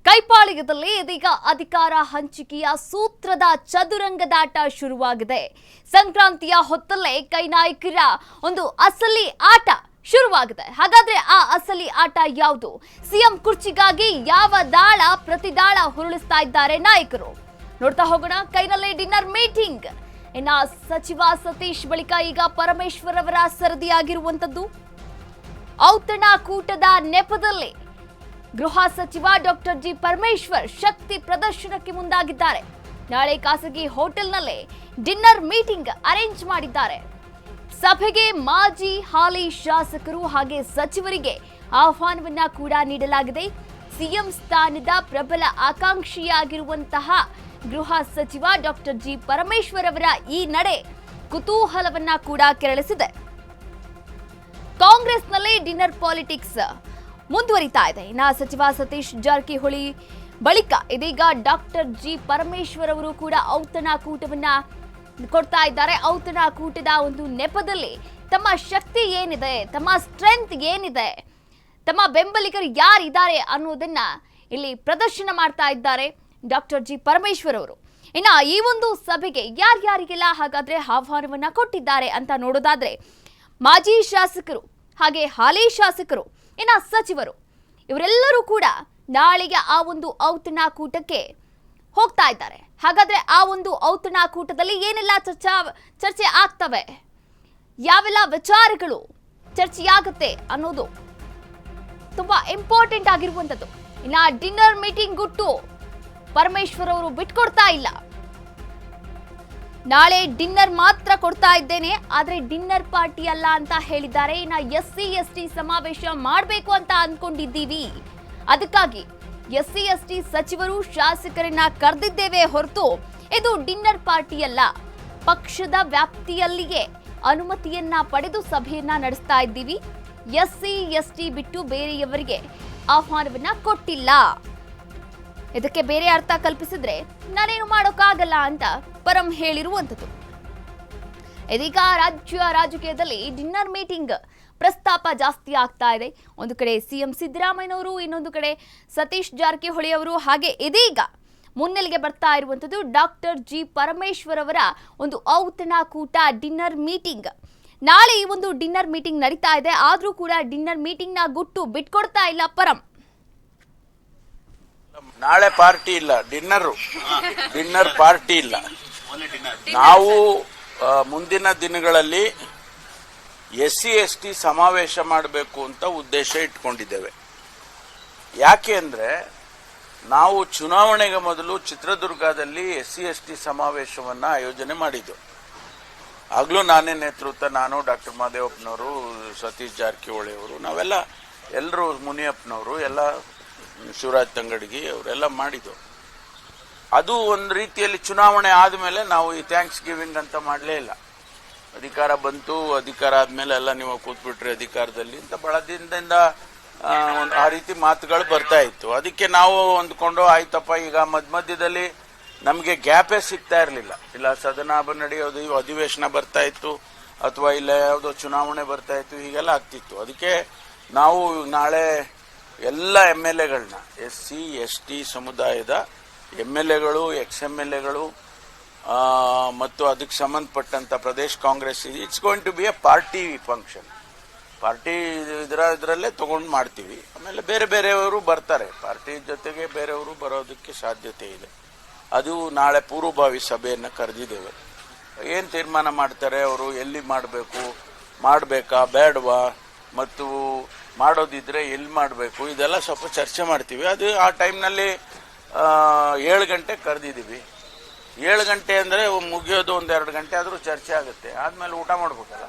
ಕೈಪಾಳ್ಯದಲ್ಲಿ ಇದೀಗ ಅಧಿಕಾರ ಹಂಚಿಕೆಯ ಸೂತ್ರದ ಚದುರಂಗದಾಟ ಶುರುವಾಗಿದೆ. ಸಂಕ್ರಾಂತಿಯ ಹೊತ್ತಲ್ಲೇ ಕೈ ನಾಯಕರ ಒಂದು ಅಸಲಿ ಆಟ ಶುರುವಾಗಿದೆ. ಹಾಗಾದ್ರೆ ಆ ಅಸಲಿ ಆಟ ಯಾವುದು? ಸಿಎಂ ಕುರ್ಚಿಗಾಗಿ ಯಾವ ದಾಳ ಪ್ರತಿದಾಳ ಹುರುಳಿಸ್ತಾ ಇದ್ದಾರೆ ನಾಯಕರು? ನೋಡ್ತಾ ಹೋಗೋಣ. ಕೈನಲ್ಲೇ ಡಿನ್ನರ್ ಮೀಟಿಂಗ್. ಇನ್ನ ಸಚಿವ ಸತೀಶ್ ಬಳಿಕ ಈಗ ಪರಮೇಶ್ವರ್ ಅವರ ಸರದಿಯಾಗಿರುವಂತದ್ದು. ಔತಣಕೂಟದ ನೆಪದಲ್ಲಿ ಗೃಹ ಸಚಿವ ಡಾಕ್ಟರ್ ಜಿ ಪರಮೇಶ್ವರ್ ಶಕ್ತಿ ಪ್ರದರ್ಶನಕ್ಕೆ ಮುಂದಾಗಿದ್ದಾರೆ. ನಾಳೆ ಖಾಸಗಿ ಹೋಟೆಲ್ನಲ್ಲೇ ಡಿನ್ನರ್ ಮೀಟಿಂಗ್ ಅರೇಂಜ್ ಮಾಡಿದ್ದಾರೆ. ಸಭೆಗೆ ಮಾಜಿ ಹಾಲಿ ಶಾಸಕರು ಹಾಗೆ ಸಚಿವರಿಗೆ ಆಹ್ವಾನವನ್ನ ಕೂಡ ನೀಡಲಾಗಿದೆ. ಸಿಎಂ ಸ್ಥಾನದ ಪ್ರಬಲ ಆಕಾಂಕ್ಷಿಯಾಗಿರುವಂತಹ ಗೃಹ ಸಚಿವ ಡಾಕ್ಟರ್ ಜಿ ಪರಮೇಶ್ವರ್ ಅವರ ಈ ನಡೆ ಕುತೂಹಲವನ್ನ ಕೂಡ ಕೆರಳಿಸಿದೆ. ಕಾಂಗ್ರೆಸ್ನಲ್ಲಿ ಡಿನ್ನರ್ ಪಾಲಿಟಿಕ್ಸ್ ಮುಂದುವರಿತಾ ಇದೆ. ಇನ್ನು ಸಚಿವ ಸತೀಶ್ ಜಾರಕಿಹೊಳಿ ಬಳಿಕ ಇದೀಗ ಡಾಕ್ಟರ್ ಜಿ ಪರಮೇಶ್ವರ್ ಅವರು ಕೂಡ ಔತಣಕೂಟವನ್ನ ಕೊಡ್ತಾ ಇದ್ದಾರೆ. ಔತಣಕೂಟದ ಒಂದು ನೆಪದಲ್ಲಿ ತಮ್ಮ ಶಕ್ತಿ ಏನಿದೆ, ತಮ್ಮ ಸ್ಟ್ರೆಂತ್ ಏನಿದೆ, ತಮ್ಮ ಬೆಂಬಲಿಗರು ಯಾರಿದ್ದಾರೆ ಅನ್ನೋದನ್ನ ಇಲ್ಲಿ ಪ್ರದರ್ಶನ ಮಾಡ್ತಾ ಇದ್ದಾರೆ ಡಾಕ್ಟರ್ ಜಿ ಪರಮೇಶ್ವರ್ ಅವರು. ಇನ್ನ ಈ ಒಂದು ಸಭೆಗೆ ಯಾರ್ಯಾರಿಗೆಲ್ಲ ಹಾಗಾದ್ರೆ ಆಹ್ವಾನವನ್ನ ಕೊಟ್ಟಿದ್ದಾರೆ ಅಂತ ನೋಡೋದಾದ್ರೆ ಮಾಜಿ ಶಾಸಕರು ಹಾಗೆ ಹಾಲಿ ಶಾಸಕರು, ಇನ್ನ ಸಚಿವರು, ಇವರೆಲ್ಲರೂ ಕೂಡ ನಾಳೆಗೆ ಆ ಒಂದು ಔತಣಕೂಟಕ್ಕೆ ಹೋಗ್ತಾ ಇದ್ದಾರೆ. ಹಾಗಾದ್ರೆ ಆ ಒಂದು ಔತಣಕೂಟದಲ್ಲಿ ಏನೆಲ್ಲ ಚರ್ಚೆ ಆಗ್ತವೆ, ಯಾವೆಲ್ಲ ವಿಚಾರಗಳು ಚರ್ಚೆಯಾಗುತ್ತೆ ಅನ್ನೋದು ತುಂಬಾ ಇಂಪಾರ್ಟೆಂಟ್ ಆಗಿರುವಂತದ್ದು. ಇನ್ನ ಡಿನ್ನರ್ ಮೀಟಿಂಗ್ ಗುಟ್ಟು ಪರಮೇಶ್ವರ್ ಅವರು ಬಿಟ್ಕೊಡ್ತಾ ಇಲ್ಲ. ನಾಳೆ ಡಿನ್ನರ್ ಮಾತ್ರ ಕೊಡ್ತಾ ಇದ್ದೇನೆ, ಆದ್ರೆ ಡಿನ್ನರ್ ಪಾರ್ಟಿ ಅಲ್ಲ ಅಂತ ಹೇಳಿದ್ದಾರೆ. ಇನ್ನ SC/ST ಸಮಾವೇಶ ಮಾಡಬೇಕು ಅಂತ ಅನ್ಕೊಂಡಿದ್ದೀವಿ, ಅದಕ್ಕಾಗಿ SC/ST ಸಚಿವರು ಶಾಸಕರನ್ನ ಕರೆದಿದ್ದೇವೆ ಹೊರತು ಇದು ಡಿನ್ನರ್ ಪಾರ್ಟಿ ಅಲ್ಲ. ಪಕ್ಷದ ವ್ಯಾಪ್ತಿಯಲ್ಲಿಯೇ ಅನುಮತಿಯನ್ನ ಪಡೆದು ಸಭೆಯನ್ನ ನಡೆಸ್ತಾ ಇದ್ದೀವಿ. SC/ST ಬಿಟ್ಟು ಬೇರೆಯವರಿಗೆ ಆಹ್ವಾನವನ್ನ ಕೊಟ್ಟಿಲ್ಲ. ಇದಕ್ಕೆ ಬೇರೆ ಅರ್ಥ ಕಲ್ಪಿಸಿದ್ರೆ ನಾನೇನು ಮಾಡೋಕ್ಕಾಗಲ್ಲ ಅಂತ ಪರಂ ಹೇಳಿರುವಂಥದ್ದು. ಇದೀಗ ರಾಜಕೀಯದಲ್ಲಿ ಡಿನ್ನರ್ ಮೀಟಿಂಗ್ ಪ್ರಸ್ತಾಪ ಜಾಸ್ತಿ ಆಗ್ತಾ ಇದೆ. ಒಂದು ಕಡೆ ಸಿಎಂ ಸಿದ್ದರಾಮಯ್ಯನವರು, ಇನ್ನೊಂದು ಕಡೆ ಸತೀಶ್ ಜಾರಕಿಹೊಳಿ ಅವರು, ಹಾಗೆ ಇದೀಗ ಮುನ್ನೆಲೆಗೆ ಬರ್ತಾ ಇರುವಂಥದ್ದು ಡಾಕ್ಟರ್ ಜಿ ಪರಮೇಶ್ವರ್ ಅವರ ಒಂದು ಔತಣಕೂಟ ಡಿನ್ನರ್ ಮೀಟಿಂಗ್. ನಾಳೆ ಈ ಒಂದು ಡಿನ್ನರ್ ಮೀಟಿಂಗ್ ನಡೀತಾ ಇದೆ. ಆದ್ರೂ ಕೂಡ ಡಿನ್ನರ್ ಮೀಟಿಂಗ್ ನ ಗುಟ್ಟು ಬಿಟ್ಕೊಡ್ತಾ ಇಲ್ಲ ಪರಂ. ನಾಳೆ ಪಾರ್ಟಿ ಇಲ್ಲ, ಡಿನ್ನರ್ ಪಾರ್ಟಿ ಇಲ್ಲ. ನಾವು ಮುಂದಿನ ದಿನಗಳಲ್ಲಿ SC/ST ಸಮಾವೇಶ ಮಾಡಬೇಕು ಅಂತ ಉದ್ದೇಶ ಇಟ್ಕೊಂಡಿದ್ದೇವೆ. ಯಾಕೆ ಅಂದರೆ ನಾವು ಚುನಾವಣೆಗೆ ಮೊದಲು ಚಿತ್ರದುರ್ಗದಲ್ಲಿ SC/ST ಸಮಾವೇಶವನ್ನು ಆಯೋಜನೆ ಮಾಡಿದ್ದು. ಆಗಲೂ ನಾನೇ ನೇತೃತ್ವ, ನಾನು ಡಾಕ್ಟರ್ ಮಹದೇವಪ್ಪನವರು, ಸತೀಶ್ ಜಾರಕಿಹೊಳಿ ಅವರು, ನಾವೆಲ್ಲ ಎಲ್ಲರೂ, ಮುನಿಯಪ್ಪನವರು ಎಲ್ಲ, ಶಿವರಾಜ್ ತಂಗಡಗಿ ಅವರೆಲ್ಲ ಮಾಡಿದ್ದು. ಅದು ಒಂದು ರೀತಿಯಲ್ಲಿ ಚುನಾವಣೆ ಆದಮೇಲೆ ನಾವು ಈ ಥ್ಯಾಂಕ್ಸ್ ಗಿವಿಂಗ್ ಅಂತ ಮಾಡಲೇ ಇಲ್ಲ. ಅಧಿಕಾರ ಬಂತು, ಅಧಿಕಾರ ಆದಮೇಲೆ ಎಲ್ಲ ನೀವು ಕೂತ್ಬಿಟ್ರಿ ಅಧಿಕಾರದಲ್ಲಿ ಅಂತ ಬಹಳ ದಿನದಿಂದ ಆ ರೀತಿ ಮಾತುಗಳು ಬರ್ತಾ ಇತ್ತು. ಅದಕ್ಕೆ ನಾವು ಅಂದ್ಕೊಂಡು ಆಯ್ತಪ್ಪ, ಈಗ ಮಧ್ಯದಲ್ಲಿ ನಮಗೆ ಗ್ಯಾಪೇ ಸಿಗ್ತಾ ಇರಲಿಲ್ಲ. ಇಲ್ಲ ಸದನ ನಡೆಯೋದು, ಅಧಿವೇಶನ ಬರ್ತಾ ಇತ್ತು, ಅಥವಾ ಇಲ್ಲ ಯಾವುದೋ ಚುನಾವಣೆ ಬರ್ತಾ ಇತ್ತು, ಹೀಗೆಲ್ಲ ಆಗ್ತಿತ್ತು. ಅದಕ್ಕೆ ನಾವು ನಾಳೆ ಎಲ್ಲ MLAಗಳನ್ನ, SC/ST ಸಮುದಾಯದ MLAಗಳು, XMLAಗಳು ಮತ್ತು ಅದಕ್ಕೆ ಸಂಬಂಧಪಟ್ಟಂಥ Pradesh Congress, it's going to be a party function. Party ಇದರಲ್ಲೇ ತಗೊಂಡು ಮಾಡ್ತೀವಿ. ಆಮೇಲೆ ಬೇರೆಯವರು ಬರ್ತಾರೆ, ಪಾರ್ಟಿ ಜೊತೆಗೆ ಬೇರೆಯವರು ಬರೋದಕ್ಕೆ ಸಾಧ್ಯತೆ ಇದೆ. ಅದು ನಾಳೆ ಪೂರ್ವಭಾವಿ ಸಭೆಯನ್ನು ಕರೆದಿದ್ದೇವೆ. ಏನು ತೀರ್ಮಾನ ಮಾಡ್ತಾರೆ ಅವರು, ಎಲ್ಲಿ ಮಾಡಬೇಕಾ ಬೇಡವಾ, ಮತ್ತು ಮಾಡೋದಿದ್ರೆ ಎಲ್ಲಿ ಮಾಡಬೇಕು, ಇದೆಲ್ಲ ಸ್ವಲ್ಪ ಚರ್ಚೆ ಮಾಡ್ತೀವಿ. ಅದು ಆ ಟೈಮ್ನಲ್ಲಿ 7 ಗಂಟೆ ಕರೆದಿದ್ದೀವಿ. 7 ಗಂಟೆ ಅಂದರೆ ಮುಗಿಯೋದು 1-2 ಗಂಟೆ ಆದರೂ ಚರ್ಚೆ ಆಗುತ್ತೆ. ಆದಮೇಲೆ ಊಟ ಮಾಡ್ಬೇಕಲ್ಲ.